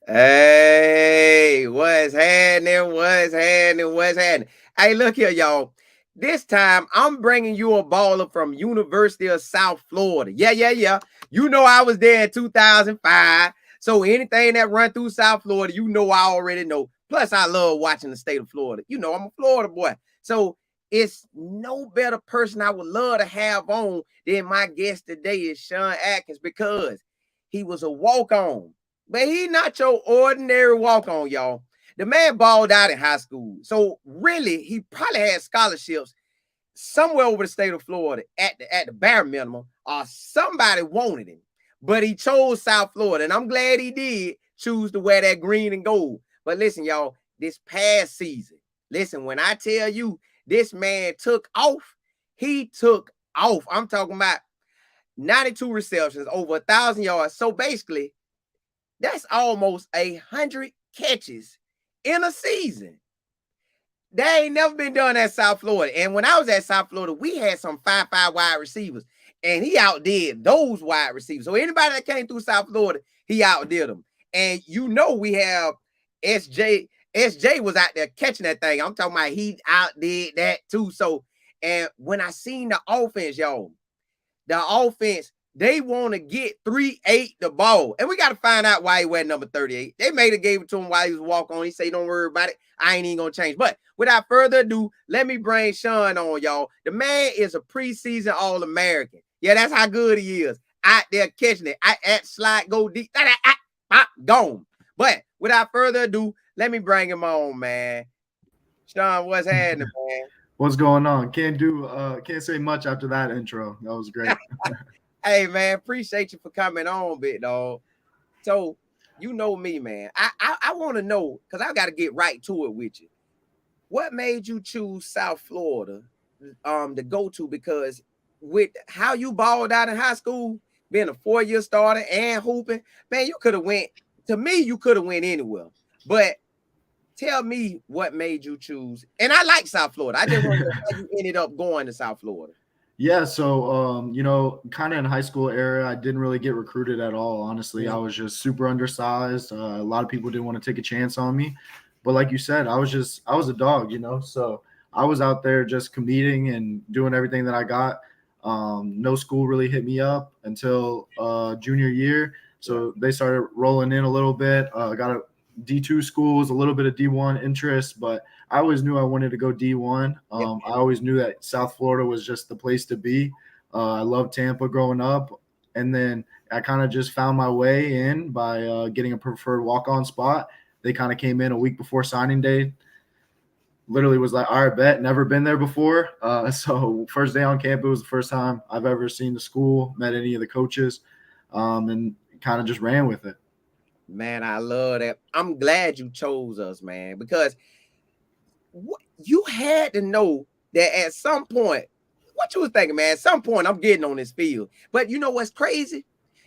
Hey, what's happening? What's happening? What's happening? Hey, look here, y'all. This time I'm bringing you a baller from University of South Florida. Yeah. You know I was there in 2005. So anything that run through South Florida, you know I already know. Plus, I love watching the state of Florida. You know, I'm a Florida boy. So it's no better person I would love to have on than my guest today is Sean Atkins because he was a walk-on. But he not your ordinary walk-on, y'all. The man balled out in high school. So really, he probably had scholarships somewhere over the state of Florida at the bare minimum, or somebody wanted him. But he chose South Florida, and I'm glad he did choose to wear that green and gold. But listen, y'all, this past season, listen, when I tell you this man took off, he took off. I'm talking about 92 receptions, over 1,000 yards. So basically, that's almost 100 catches in a season. That ain't never been done at South Florida. And when I was at South Florida, we had some 5'5" wide receivers, and he outdid those wide receivers. So anybody that came through South Florida, he outdid them. And you know we have SJ. SJ was out there catching that thing. I'm talking about he outdid that too. So, and when I seen the offense, y'all, the offense, they want to get 3-8 the ball. And we got to find out why he went number 38. They made it, gave it to him while he was walking on. He said, don't worry about it. I ain't even going to change. But without further ado, let me bring Sean on, y'all. The man is a preseason All-American. Yeah, that's how good he is. Out there catching it. At slide, go deep. Gone. But without further ado, let me bring him on, man. Sean, what's happening, man? What's going on? Can't say much after that intro. That was great. Hey, man, appreciate you for coming on, big dog. So, you know me, man. I want to know, because I got to get right to it with you. What made you choose South Florida to go to? Because with how you balled out in high school, being a 4-year starter and hooping, man, you could have went, to me, you could have went anywhere. But tell me what made you choose. And I like South Florida. I just want to know how you ended up going to South Florida. Yeah, so kind of in high school era, I didn't really get recruited at all. Honestly, I was just super undersized. A lot of people didn't want to take a chance on me, but like you said, I was a dog, So I was out there just competing and doing everything that I got. No school really hit me up until junior year, so they started rolling in a little bit. Got a D2 schools, a little bit of D1 interest, but I always knew I wanted to go D1. I always knew that South Florida was just the place to be. I loved Tampa growing up. And then I kind of just found my way in by getting a preferred walk-on spot. They kind of came in a week before signing day. Literally was like, all right, bet, never been there before. So first day on campus was the first time I've ever seen the school, met any of the coaches, and kind of just ran with it. Man, I love that. I'm glad you chose us, man, because you had to know that at some point, what you was thinking, man, at some point I'm getting on this field. But you know what's crazy?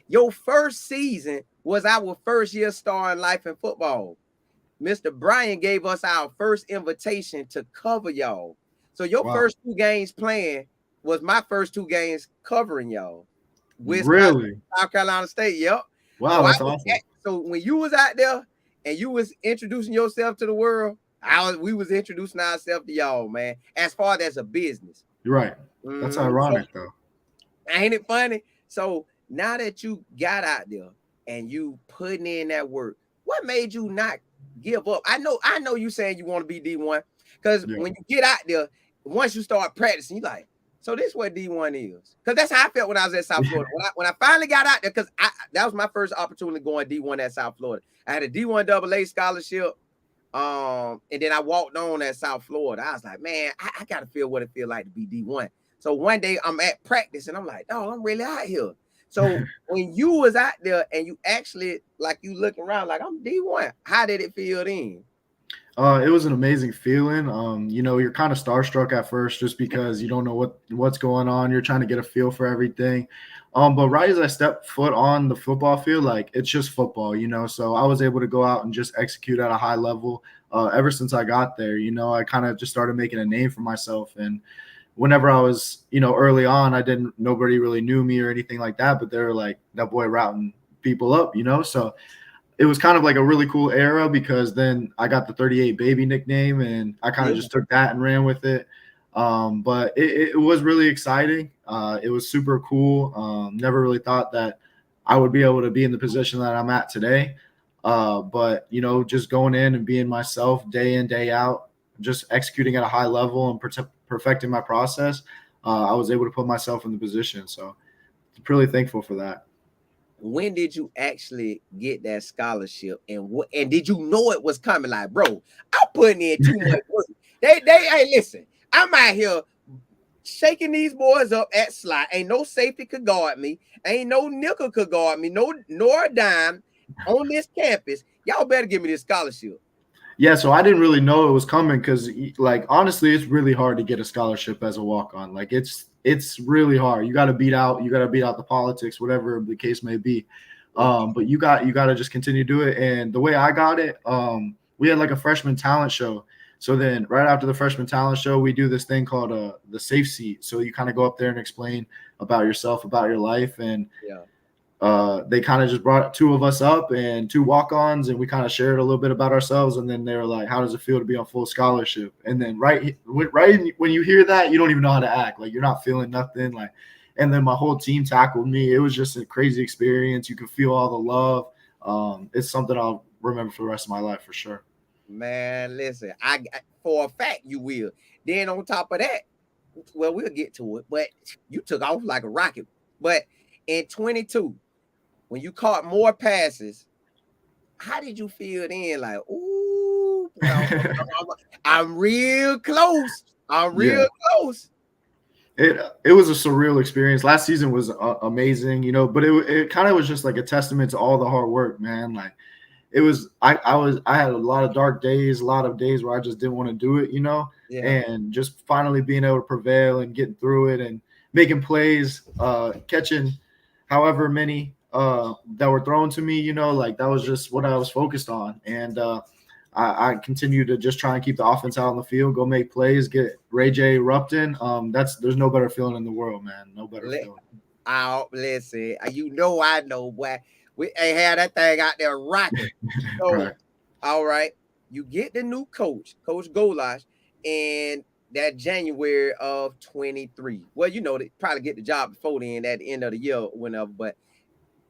Your first season was our first year starting life in football. Mr. Bryan gave us our first invitation to cover y'all. So your first 2 games playing was my first 2 games covering y'all. Wisconsin, Really? South Carolina State, yep. Wow, that's awesome. So when you was out there and you was introducing yourself to the world, we was introducing ourselves to y'all, man, as far as a business. You're right. That's ironic, though. Ain't it funny? So now that you got out there and you putting in that work, what made you not give up? I know you saying you want to be D1, because when you get out there, once you start practicing, you like, so this is what D1 is. Because that's how I felt when I was at South Florida. When I finally got out there, because that was my first opportunity going D1 at South Florida. I had a D1 AA scholarship. And then I walked on at South Florida. I was like, man, I got to feel what it feels like to be D1. So one day I'm at practice and I'm like, oh, I'm really out here. So when you was out there and you actually, like, you looking around like, I'm D1, how did it feel then? It was an amazing feeling. You're kind of starstruck at first just because you don't know what's going on. You're trying to get a feel for everything. But right as I stepped foot on the football field, like, it's just football, So I was able to go out and just execute at a high level. Ever since I got there, I kind of just started making a name for myself. And whenever I was, early on, nobody really knew me or anything like that. But they were like, that boy routing people up, So it was kind of like a really cool era because then I got the 38 baby nickname and I kind of just took that and ran with it. But it was really exciting. It was super cool. Never really thought that I would be able to be in the position that I'm at today. But, you know, just going in and being myself day in, day out, just executing at a high level and perfecting my process, I was able to put myself in the position. So I'm really thankful for that. When did you actually get that scholarship, and did you know it was coming? Like, bro, I'm putting in too much work. Hey, listen, I'm out here shaking these boys up at slot. Ain't no safety could guard me. Ain't no nickel could guard me. Nor a dime on this campus. Y'all better give me this scholarship. Yeah, so I didn't really know it was coming because, like, honestly, it's really hard to get a scholarship as a walk-on. Like, it's really hard. You got to beat out the politics, whatever the case may be. But you got to just continue to do it. And the way I got it, we had like a freshman talent show. So then right after the freshman talent show, we do this thing called the safe seat. So you kind of go up there and explain about yourself, about your life, and they kind of just brought two of us up and two walk-ons, and we kind of shared a little bit about ourselves. And then they were like, "How does it feel to be on full scholarship?" And then right when you hear that, you don't even know how to act. Like, you're not feeling nothing. Like, and then my whole team tackled me. It was just a crazy experience. You could feel all the love. It's something I'll remember for the rest of my life for sure. Man, listen, I for a fact you will. Then on top of that, well, we'll get to it, but you took off like a rocket. But in 22, when you caught more passes, how did you feel then? Like, ooh, I'm real close. I'm real close. It was a surreal experience. Last season was amazing, you know, but it kind of was just like a testament to all the hard work, man. Like, it was I had a lot of dark days, a lot of days where I just didn't want to do it, you know, and just finally being able to prevail and getting through it and making plays, catching however many that were thrown to me, you know, like that was just what I was focused on. And I continue to just try and keep the offense out on the field, go make plays, get Ray J erupting. There's no better feeling in the world, man. No better feeling. Listen, you know I know, boy. We ain't had that thing out there rocking. So, right. All right, you get the new coach, Coach Golash, and that January of 23. Well, you know, they probably get the job before then at the end of the year, whenever, but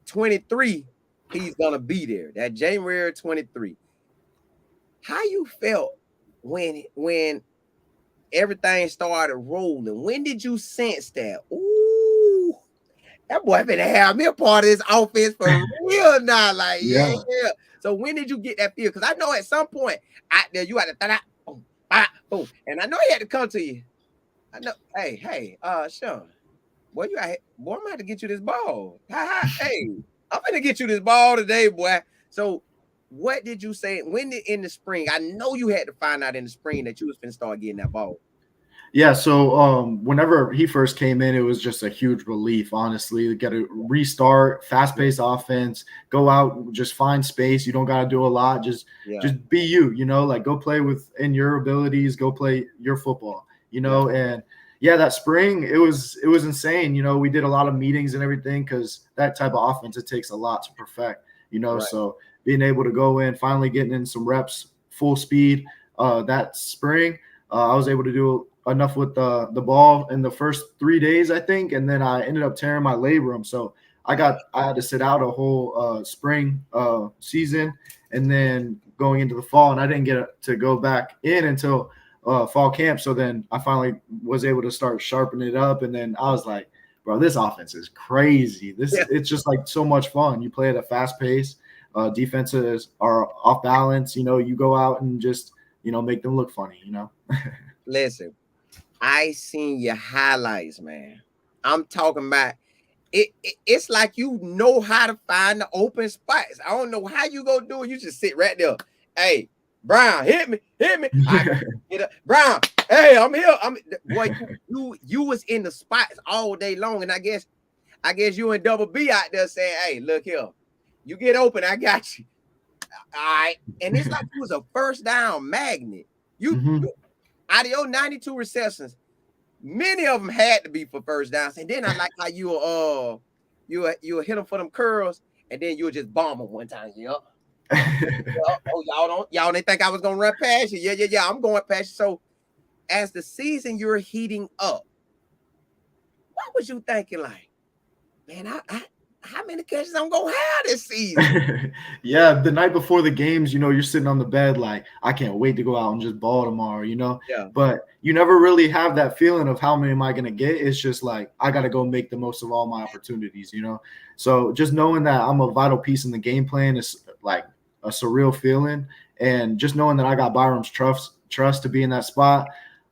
23, he's gonna be there. That January 23. How you felt when everything started rolling? When did you sense that? Ooh, that boy finna have me a part of this offense for real now. Like, yeah. So when did you get that feel? Because I know at some point out there you had to boom, boom, and I know he had to come to you. I know. Hey, Sean, boy, boy, I'm gonna have to get you this ball. Hey, I'm gonna get you this ball today, boy. So, what did you say? When in the spring? I know you had to find out in the spring that you was gonna start getting that ball. Yeah, so whenever he first came in, it was just a huge relief, honestly, to get a restart, fast-paced offense, go out, just find space. You don't got to do a lot. Just be you know, like go play within your abilities, go play your football, you know. And yeah, that spring, it was insane. You know, we did a lot of meetings and everything because that type of offense, it takes a lot to perfect, you know. Right. So being able to go in, finally getting in some reps, full speed that spring, I was able to do enough with the ball in the first 3 days, I think, and then I ended up tearing my labrum. So I had to sit out a whole spring season, and then going into the fall, and I didn't get to go back in until fall camp. So then I finally was able to start sharpening it up, and then I was like, bro, this offense is crazy. It's just like so much fun. You play at a fast pace. Defenses are off balance. You know, you go out and just, you know, make them look funny, you know. Listen, I seen your highlights, man. I'm talking about it. It's like you know how to find the open spots. I don't know how you go do it. You just sit right there. Hey, Brown, hit me. Get up. Brown, hey, I'm here. Boy, you was in the spots all day long, and I guess you and Double B out there saying, "Hey, look here, you get open, I got you." All right, and it's like you was a first down magnet. You out of your 92 receptions, many of them had to be for first downs. And then I like how you hit them for them curls, and then you'll just bomb them one time. Oh, y'all didn't think I was gonna run past you. Yeah. I'm going past you. So as the season you're heating up, what was you thinking? Like, man, I how many catches I'm gonna have this season? Yeah, the night before the games, you're sitting on the bed like, I can't wait to go out and just ball tomorrow. Yeah. But you never really have that feeling of how many am I going to get. It's just like, I got to go make the most of all my opportunities. So just knowing that I'm a vital piece in the game plan is like a surreal feeling. And just knowing that I got Byram's trust to be in that spot,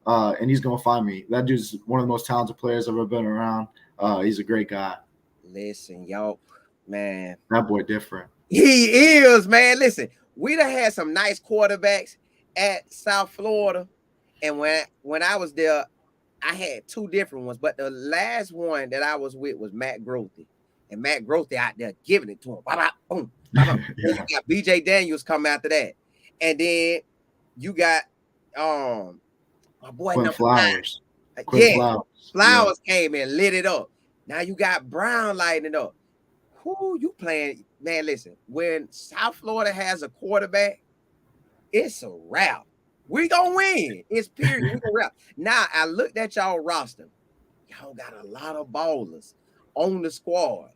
and he's going to find me. That dude's one of the most talented players I've ever been around. He's a great guy. Listen, y'all, man. That boy different. He is, man. Listen, we done had some nice quarterbacks at South Florida. And when I was there, I had two different ones. But the last one that I was with was Matt Grothy. And Matt Grothy out there giving it to him. Bop, boom, bop. You got BJ Daniels come after that. And then you got my boy Quinn Flowers. Flowers came and lit it up. Now you got Brown lighting it up. Who you playing? Man, listen, when South Florida has a quarterback, it's a wrap. We gonna win. It's period. We gonna wrap. Now I looked at y'all roster. Y'all got a lot of ballers on the squad.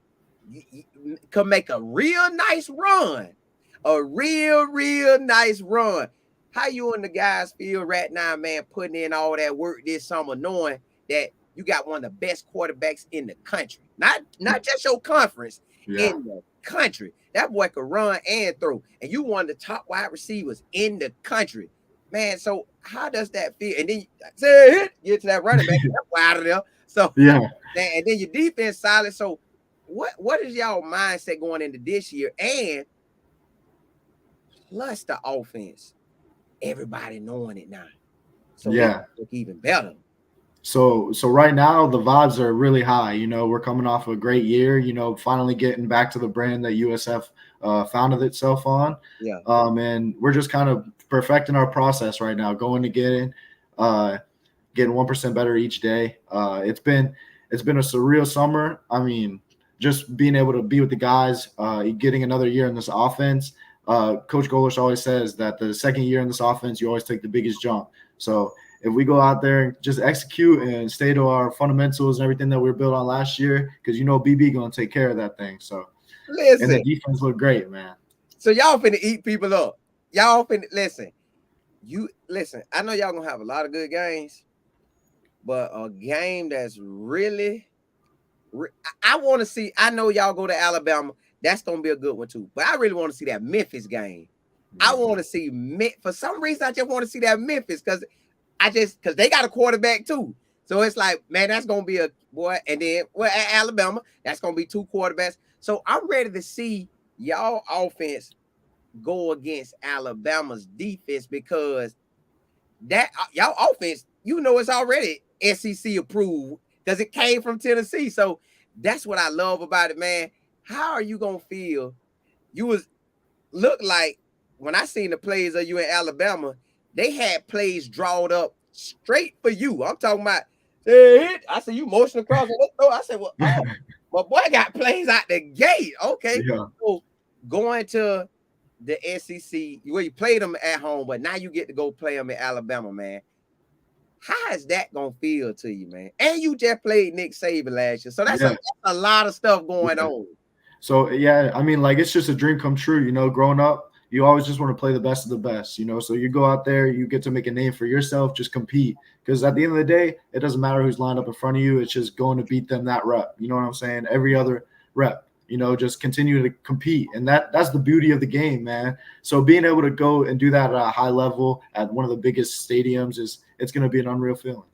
You could make a real nice run. A real nice run. How you and the guys feel right now, man, putting in all that work this summer, knowing that you got one of the best quarterbacks in the country. Not just your conference, in the country. That boy could run and throw. And you one of the top wide receivers in the country. Man, so how does that feel? And then get to that running back, that boy out of there. So and then your defense solid. So what is y'all mindset going into this year? And plus the offense. Everybody knowing it now. So it look even better. So right now the vibes are really high. We're coming off a great year. Finally getting back to the brand that USF founded itself on. Yeah. And we're just kind of perfecting our process right now, going to getting 1% better each day. It's been a surreal summer. I mean, just being able to be with the guys, getting another year in this offense. Coach Golish always says that the second year in this offense, you always take the biggest jump. So if we go out there and just execute and stay to our fundamentals and everything that we were built on last year, because BB going to take care of that thing. So listen, and the defense looked great, man. So y'all finna eat people up. Y'all finna listen. I know y'all gonna have a lot of good games, but a game that's really, I want to see. I know y'all go to Alabama. That's gonna be a good one too. But I really want to see that Memphis game. I want to see for some reason. I just want to see that Memphis because they got a quarterback too. So it's like, man, that's gonna be a boy. And then at Alabama, that's gonna be two quarterbacks. So I'm ready to see y'all offense go against Alabama's defense because that y'all offense, it's already SEC approved because it came from Tennessee. So that's what I love about it, man. How are you gonna feel? You look like when I seen the plays of you in Alabama, they had plays drawn up straight for you. I'm talking about. I see you motion across. I said, well, my boy got plays out the gate. Okay, so going to the SEC, where you played them at home, but now you get to go play them in Alabama, man. How is that gonna feel to you, man? And you just played Nick Saban last year, so that's a lot of stuff going on. So I mean, like it's just a dream come true. Growing up, you always just want to play the best of the best. So you go out there, you get to make a name for yourself, just compete. Because at the end of the day, it doesn't matter who's lined up in front of you. It's just going to beat them that rep. You know what I'm saying? Every other rep. Just continue to compete. And that's the beauty of the game, man. So being able to go and do that at a high level at one of the biggest stadiums it's going to be an unreal feeling.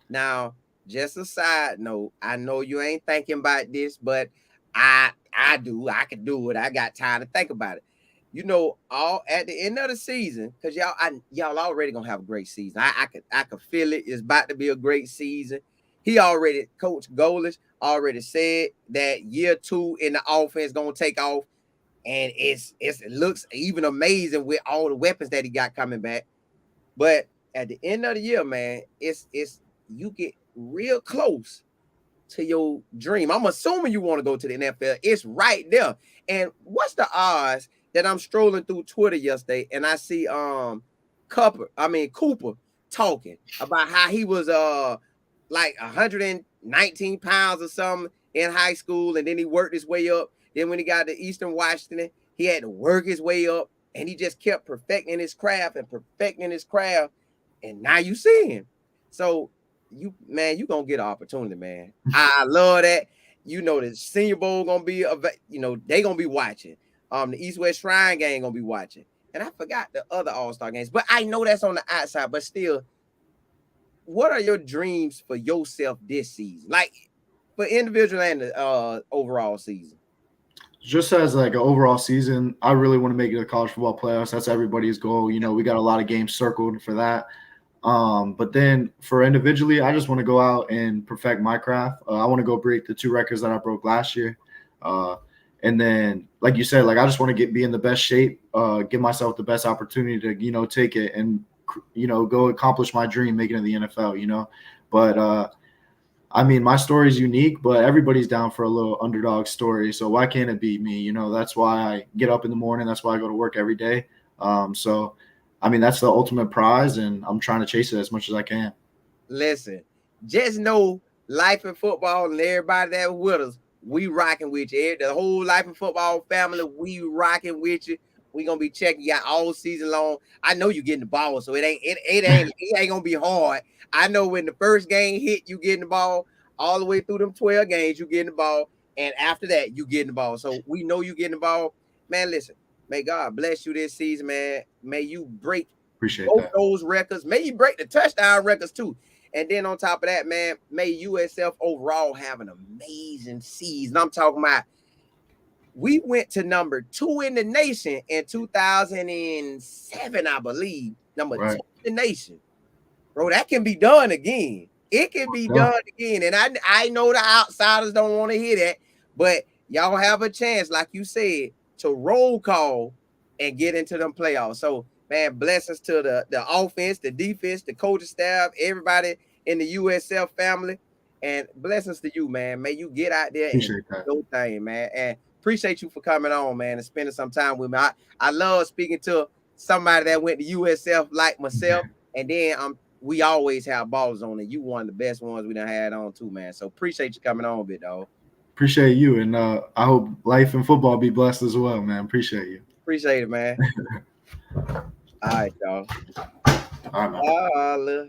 Now, just a side note, I know you ain't thinking about this, but I do. I can do it. I got time to think about it. All at the end of the season, because y'all already gonna have a great season. I could feel it. It's about to be a great season. Coach Golish already said that year 2 in the offense gonna take off, and it looks even amazing with all the weapons that he got coming back. But at the end of the year, man, it's you get real close to your dream. I'm assuming you want to go to the NFL. It's right there. And what's the odds that I'm strolling through Twitter yesterday and I see Cooper talking about how he was like 119 pounds or something in high school, and then he worked his way up. Then when he got to Eastern Washington, he had to work his way up, and he just kept perfecting his craft. And now you see him. So you gonna get an opportunity, man. I love that. The Senior Bowl gonna be they gonna be watching. The East West Shrine Gang gonna be watching. And I forgot the other All-Star games, but I know that's on the outside. But still, what are your dreams for yourself this season? Like for individual and the overall season? Just as like an overall season, I really want to make it to college football playoffs. That's everybody's goal. We got a lot of games circled for that. But then for individually, I just want to go out and perfect my craft. I want to go break the 2 records that I broke last year. And then, like you said, like I just want to be in the best shape, give myself the best opportunity to, take it and, go accomplish my dream, making it to the NFL, But I mean, my story is unique, but everybody's down for a little underdog story. So why can't it be me? That's why I get up in the morning. That's why I go to work every day. So, I mean, that's the ultimate prize, and I'm trying to chase it as much as I can. Listen, just know Life in Football and everybody that with us, we rocking with you. The whole Life in Football family, we rocking with you. We gonna be checking you out all season long. I know you getting the ball, so it ain't gonna be hard. I know when the first game hit, you getting the ball all the way through them 12 games, you getting the ball, and after that, you getting the ball. So we know you getting the ball, man. Listen, may God bless you this season, man. May you break both those records. May you break the touchdown records too. And then on top of that, man, may USF overall have an amazing season. I'm talking about. We went to number 2 in the nation in 2007, I believe. Number 2 in the nation. Bro, that can be done again. It can be done again. And I know the outsiders don't want to hear that, but y'all have a chance, like you said, to roll call and get into them playoffs. So, man, blessings to the offense, the defense, the coaching staff, everybody in the USF family. And blessings to you, man. May you get out there and do your thing, man. And appreciate you for coming on, man, and spending some time with me. I love speaking to somebody that went to USF like myself. And then we always have balls on it. You one of the best ones we done had on too, man. So appreciate you coming on, bit dog. Appreciate you, and I hope life and football be blessed as well, man. Appreciate you. Appreciate it, man. All right, y'all. All right, man. Holla.